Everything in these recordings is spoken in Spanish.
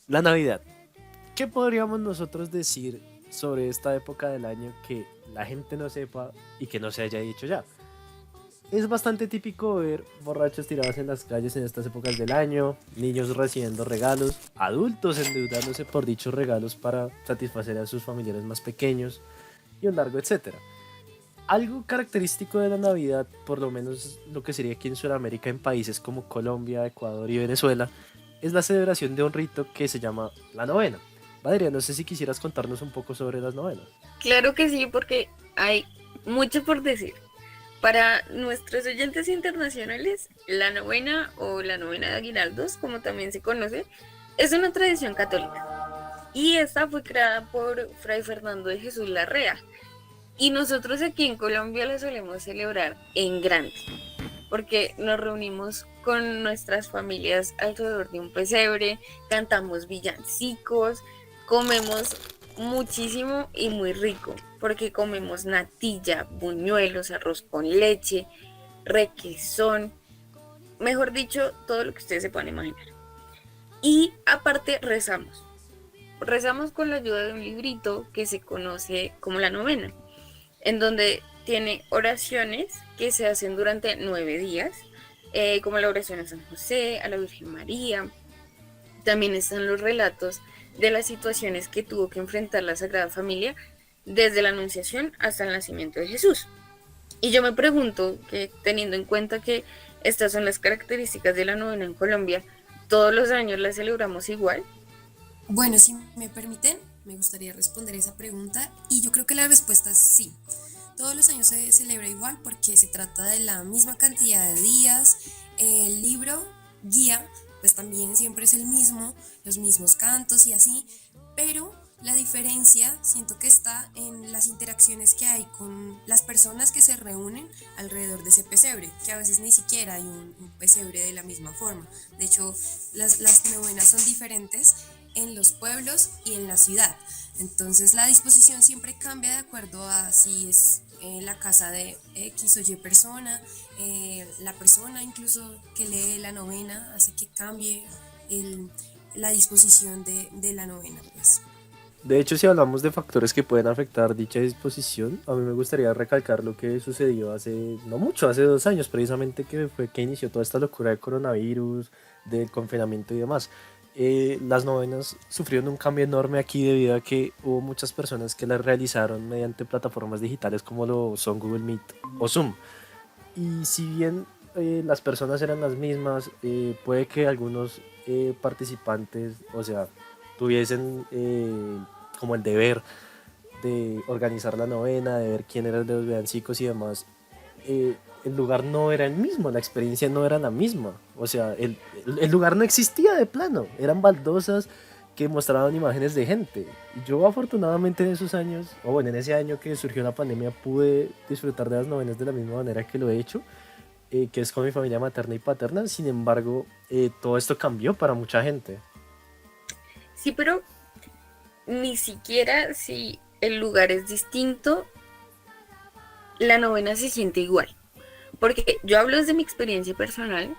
La Navidad. ¿Qué podríamos nosotros decir sobre esta época del año que la gente no sepa y que no se haya dicho ya? Es bastante típico ver borrachos tirados en las calles en estas épocas del año, niños recibiendo regalos, adultos endeudándose por dichos regalos para satisfacer a sus familiares más pequeños y un largo etcétera. Algo característico de la Navidad, por lo menos lo que sería aquí en Sudamérica, en países como Colombia, Ecuador y Venezuela, es la celebración de un rito que se llama la novena. Valeria, no sé si quisieras contarnos un poco sobre las novenas. Claro que sí, porque hay mucho por decir. Para nuestros oyentes internacionales, la novena o la novena de aguinaldos, como también se conoce, es una tradición católica. Y esta fue creada por Fray Fernando de Jesús Larrea. Y nosotros aquí en Colombia la solemos celebrar en grande, porque nos reunimos con nuestras familias alrededor de un pesebre, cantamos villancicos, comemos muchísimo y muy rico, porque comemos natilla, buñuelos, arroz con leche, requesón, mejor dicho, todo lo que ustedes se puedan imaginar. Y aparte rezamos con la ayuda de un librito que se conoce como la novena, en donde tiene oraciones que se hacen durante 9 días, como la oración a San José, a la Virgen María. También están los relatos de las situaciones que tuvo que enfrentar la Sagrada Familia desde la Anunciación hasta el nacimiento de Jesús. Y yo me pregunto que teniendo en cuenta que estas son las características de la novena en Colombia, todos los años la celebramos igual. Bueno, si me permiten, me gustaría responder esa pregunta y yo creo que la respuesta es sí. Todos los años se celebra igual porque se trata de la misma cantidad de días. El libro guía, pues también siempre es el mismo, los mismos cantos y así, pero la diferencia siento que está en las interacciones que hay con las personas que se reúnen alrededor de ese pesebre, que a veces ni siquiera hay un pesebre de la misma forma. De hecho, las novenas son diferentes en los pueblos y en la ciudad. Entonces la disposición siempre cambia de acuerdo a si es la casa de X o Y persona, la persona incluso que lee la novena hace que cambie el, la disposición de la novena. Pues. De hecho, si hablamos de factores que pueden afectar dicha disposición, a mí me gustaría recalcar lo que sucedió hace, no mucho, hace 2 años precisamente, que fue que inició toda esta locura de coronavirus, del confinamiento y demás. Las novenas sufrieron un cambio enorme aquí debido a que hubo muchas personas que las realizaron mediante plataformas digitales como lo son Google Meet o Zoom. Y si bien las personas eran las mismas, puede que algunos participantes, o sea, tuviesen como el deber de organizar la novena, de ver quién era el de los villancicos y demás. El lugar no era el mismo, la experiencia no era la misma. O sea, el lugar no existía de plano, eran baldosas que mostraban imágenes de gente. Yo afortunadamente en esos años, o bueno, en ese año que surgió la pandemia, pude disfrutar de las novenas de la misma manera que lo he hecho, que es con mi familia materna y paterna. Sin embargo, todo esto cambió para mucha gente. Sí, pero ni siquiera si el lugar es distinto, la novena se siente igual. Porque yo hablo desde mi experiencia personal,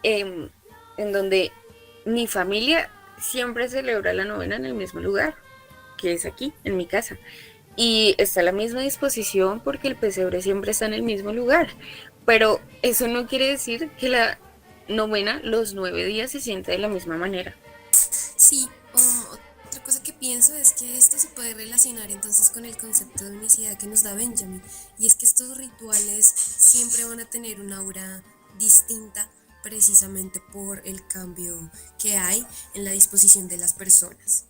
eh, en donde mi familia siempre celebra la novena en el mismo lugar, que es aquí, en mi casa. Y está a la misma disposición porque el pesebre siempre está en el mismo lugar. Pero eso no quiere decir que la novena, los 9 días, se siente de la misma manera. Sí, otra cosa que pienso es que esto se puede relacionar entonces con el concepto de unicidad que nos da Benjamin, y es que estos rituales siempre van a tener una aura distinta precisamente por el cambio que hay en la disposición de las personas.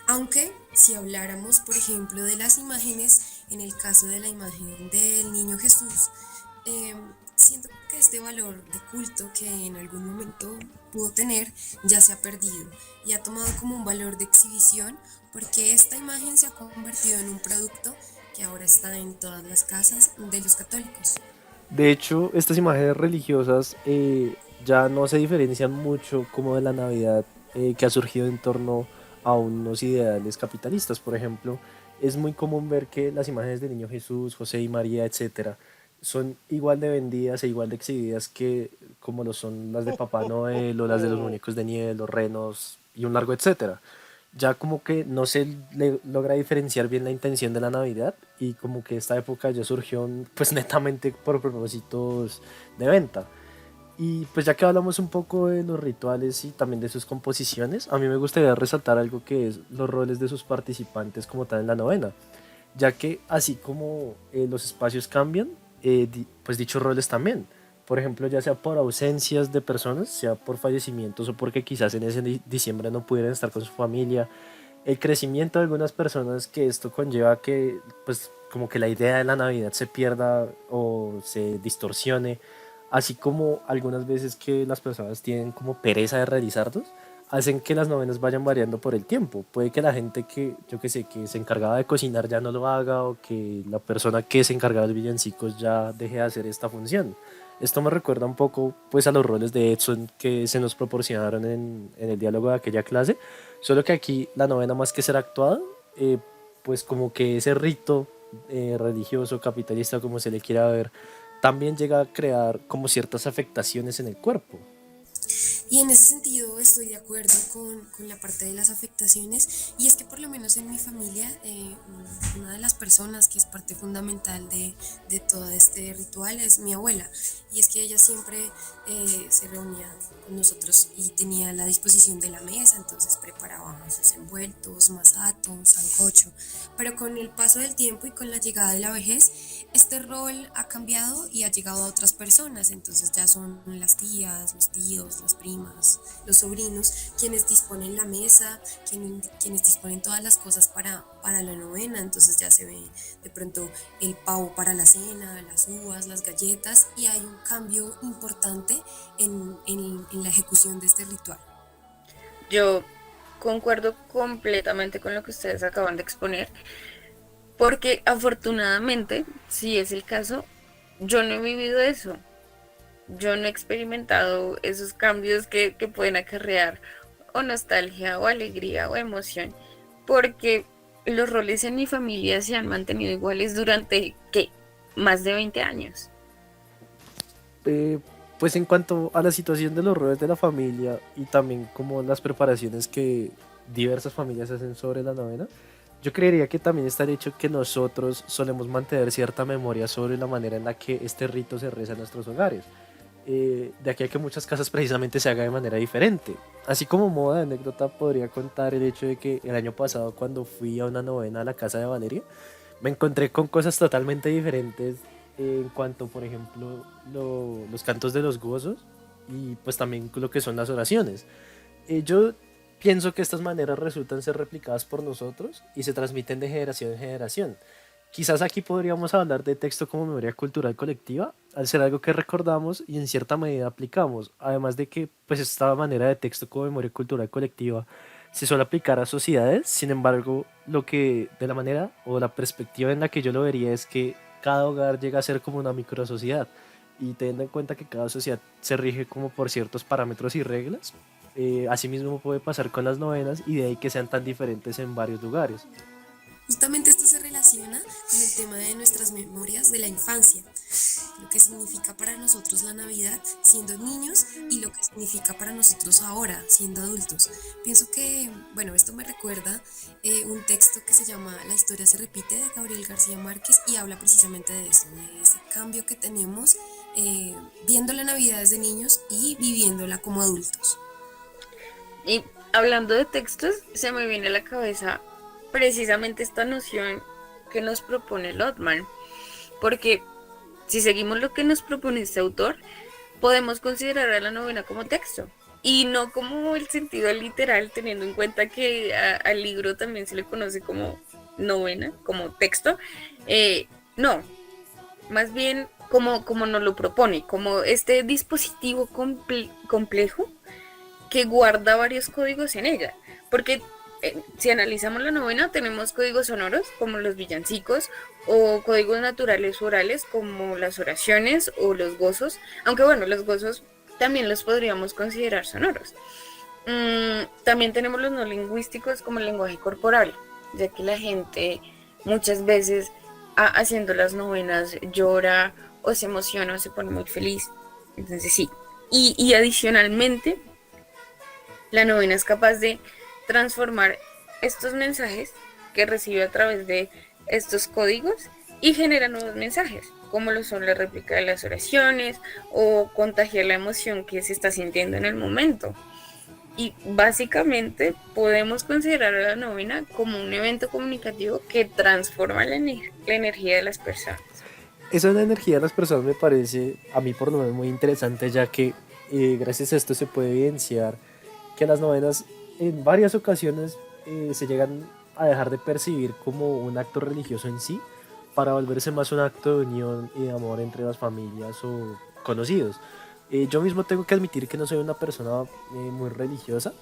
Aunque si habláramos, por ejemplo, de las imágenes, en el caso de la imagen del niño Jesús, eh, siento que este valor de culto que en algún momento pudo tener ya se ha perdido y ha tomado como un valor de exhibición porque esta imagen se ha convertido en un producto que ahora está en todas las casas de los católicos. De hecho, estas imágenes religiosas ya no se diferencian mucho como de la Navidad que ha surgido en torno a unos ideales capitalistas. Por ejemplo, es muy común ver que las imágenes del Niño Jesús, José y María, etcétera, son igual de vendidas e igual de exhibidas que como lo son las de Papá Noel o las de los muñecos de nieve, los renos. y un largo etcétera. Ya como que no se logra diferenciar bien la intención de la Navidad y como que esta época ya surgió pues netamente por propósitos de venta. Y pues ya que hablamos un poco de los rituales y también de sus composiciones, a mí me gustaría resaltar algo que es los roles de sus participantes como tal en la novena, ya que así como los espacios cambian, pues dichos roles también. Por ejemplo, ya sea por ausencias de personas, sea por fallecimientos o porque quizás en ese diciembre no pudieran estar con su familia, el crecimiento de algunas personas que esto conlleva que pues como que la idea de la Navidad se pierda o se distorsione, así como algunas veces que las personas tienen como pereza de realizarlos, hacen que las novenas vayan variando por el tiempo. Puede que la gente que, yo que sé, que se encargaba de cocinar ya no lo haga o que la persona que se encargaba de los villancicos ya deje de hacer esta función. Esto me recuerda un poco pues a los roles de Edson que se nos proporcionaron en el diálogo de aquella clase, solo que aquí la novena más que ser actuada, pues como que ese rito religioso, capitalista, como se le quiera ver, también llega a crear como ciertas afectaciones en el cuerpo. Y en ese sentido estoy de acuerdo con la parte de las afectaciones y es que por lo menos en mi familia una de las personas que es parte fundamental de todo este ritual es mi abuela y es que ella siempre se reunía con nosotros y tenía la disposición de la mesa, entonces preparaba sus envueltos, masato, sancocho, pero con el paso del tiempo y con la llegada de la vejez, este rol ha cambiado y ha llegado a otras personas, entonces ya son las tías, los tíos, las primas, los sobrinos, quienes disponen la mesa, quienes disponen todas las cosas para la novena, entonces ya se ve de pronto el pavo para la cena, las uvas, las galletas y hay un cambio importante en la ejecución de este ritual. Yo concuerdo completamente con lo que ustedes acaban de exponer, porque afortunadamente, si es el caso, yo no he vivido eso. Yo no he experimentado esos cambios que pueden acarrear o nostalgia o alegría o emoción, porque los roles en mi familia se han mantenido iguales durante, ¿qué? Más de 20 años. Eh, pues en cuanto a la situación de los roles de la familia y también como las preparaciones que diversas familias hacen sobre la novena, yo creería que también está el hecho que nosotros solemos mantener cierta memoria sobre la manera en la que este rito se reza en nuestros hogares. De aquí a que muchas casas precisamente se haga de manera diferente. Así como moda de anécdota podría contar el hecho de que el año pasado cuando fui a una novena a la casa de Valeria, me encontré con cosas totalmente diferentes en cuanto, por ejemplo, los cantos de los gozos y pues también lo que son las oraciones. Yo pienso que estas maneras resultan ser replicadas por nosotros y se transmiten de generación en generación. Quizás aquí podríamos hablar de texto como memoria cultural colectiva, al ser algo que recordamos y en cierta medida aplicamos, además de que pues esta manera de texto como memoria cultural colectiva se suele aplicar a sociedades. Sin embargo, lo que de la manera o la perspectiva en la que yo lo vería es que cada hogar llega a ser como una microsociedad y teniendo en cuenta que cada sociedad se rige como por ciertos parámetros y reglas, asimismo puede pasar con las novenas y de ahí que sean tan diferentes en varios lugares. Justamente esto se relaciona con el tema de nuestras memorias de la infancia, lo que significa para nosotros la Navidad siendo niños y lo que significa para nosotros ahora siendo adultos. Pienso que, bueno, esto me recuerda un texto que se llama La historia se repite de Gabriel García Márquez y habla precisamente de eso, de ese cambio que tenemos viendo la Navidad desde niños y viviéndola como adultos. Y hablando de textos, se me viene a la cabeza precisamente esta noción que nos propone Lotman, porque si seguimos lo que nos propone este autor, podemos considerar a la novena como texto y no como el sentido literal, teniendo en cuenta que al libro también se le conoce como novena, como texto. No, más bien como nos lo propone, como este dispositivo complejo que guarda varios códigos en ella, porque si analizamos la novena tenemos códigos sonoros como los villancicos o códigos naturales o orales como las oraciones o los gozos, aunque bueno, los gozos también los podríamos considerar sonoros. También tenemos los no lingüísticos como el lenguaje corporal, ya que la gente muchas veces haciendo las novenas llora o se emociona o se pone muy feliz. Entonces sí. Y adicionalmente La novena es capaz de transformar estos mensajes que recibe a través de estos códigos y genera nuevos mensajes, como lo son la réplica de las oraciones o contagiar la emoción que se está sintiendo en el momento. Y básicamente podemos considerar a la novena como un evento comunicativo que transforma la energía de las personas. Eso de la energía de las personas me parece, a mí por lo menos, muy interesante, ya que gracias a esto se puede evidenciar que las novenas en varias ocasiones se llegan a dejar de percibir como un acto religioso en sí, para volverse más un acto de unión y de amor entre las familias o conocidos. Yo mismo tengo que admitir que no soy una persona muy religiosa.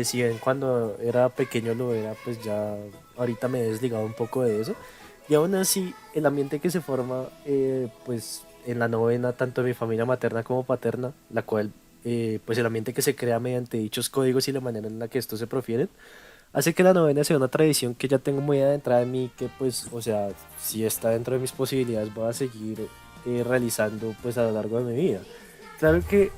Si bien cuando era pequeño lo era, pues ya ahorita me he desligado un poco de eso. Y aún así, el ambiente que se forma, pues en la novena, tanto de mi familia materna como paterna, la cual, pues el ambiente que se crea mediante dichos códigos y la manera en la que estos se profieren, hace que la novena sea una tradición que ya tengo muy adentrada en mí, que pues, o sea, si está dentro de mis posibilidades, voy a seguir realizando pues a lo largo de mi vida. Claro que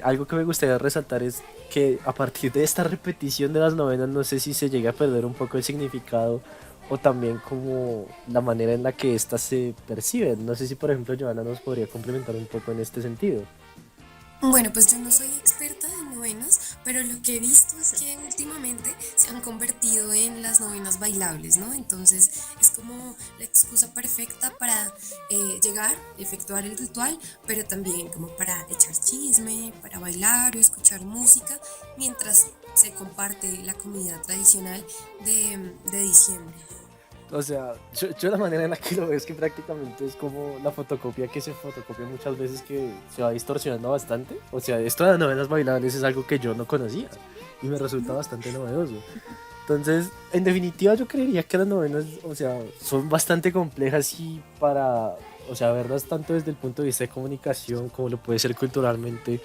algo que me gustaría resaltar es que a partir de esta repetición de las novenas, no sé si se llega a perder un poco el significado o también como la manera en la que éstas se perciben. No sé si, por ejemplo, Joana nos podría complementar un poco en este sentido. Bueno, pues yo no soy experta en novenas, pero lo que he visto es que últimamente se han convertido en las novenas bailables, ¿no? Entonces es como la excusa perfecta para llegar, efectuar el ritual, pero también como para echar chisme, para bailar o escuchar música, mientras se comparte la comida tradicional de diciembre. O sea, yo la manera en la que lo veo es que prácticamente es como la fotocopia que se fotocopia muchas veces, que se va distorsionando bastante. O sea, esto de las novenas bailables es algo que yo no conocía y me resulta bastante novedoso. Entonces, en definitiva, yo creería que las novenas, o sea, son bastante complejas y para, o sea, verlas tanto desde el punto de vista de comunicación como lo puede ser culturalmente,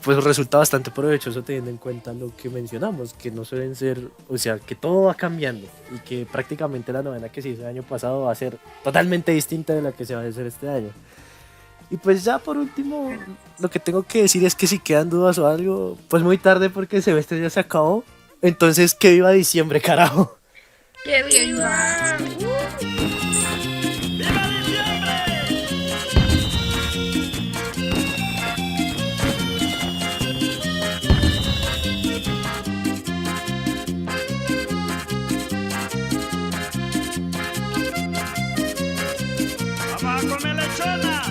pues resulta bastante provechoso teniendo en cuenta lo que mencionamos, que no suelen ser, o sea, que todo va cambiando y que prácticamente la novena que se hizo el año pasado va a ser totalmente distinta de la que se va a hacer este año. Y pues ya por último, lo que tengo que decir es que si quedan dudas o algo, pues muy tarde porque el semestre ya se acabó. Entonces, que viva diciembre, carajo. ¡Que ¡Que viva! viva! ¡Viva diciembre! Vamos a comer lechona.